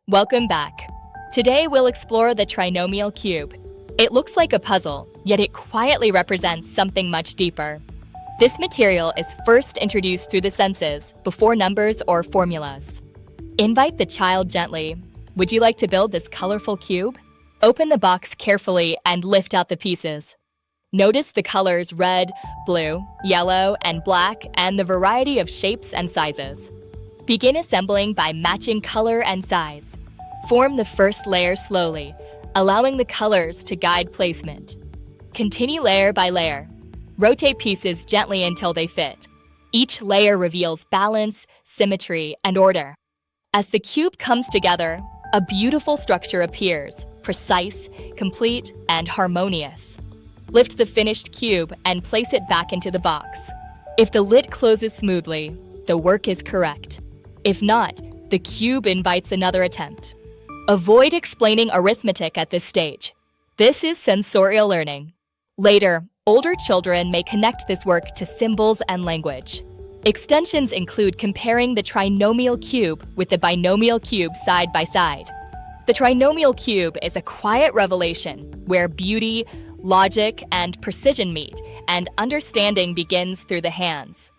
Welcome back. Today we'll explore the trinomial cube. It looks like a puzzle, yet it quietly represents something much deeper. This material is first introduced through the senses, before numbers or formulas. Invite the child gently. Would you like to build this colorful cube? Open the box carefully and lift out the pieces. Notice the colors red, blue, yellow, and black, and the variety of shapes and sizes. Begin assembling by matching color and size. Form the first layer slowly, allowing the colors to guide placement. Continue layer by layer. Rotate pieces gently until they fit. Each layer reveals balance, symmetry, and order. As the cube comes together, a beautiful structure appears, precise, complete, and harmonious. Lift the finished cube and place it back into the box. If the lid closes smoothly, the work is correct. If not, the cube invites another attempt. Avoid explaining arithmetic at this stage. This is sensorial learning. Later, older children may connect this work to symbols and language. Extensions include comparing the trinomial cube with the binomial cube side by side. The trinomial cube is a quiet revelation where beauty, logic, and precision meet, and understanding begins through the hands.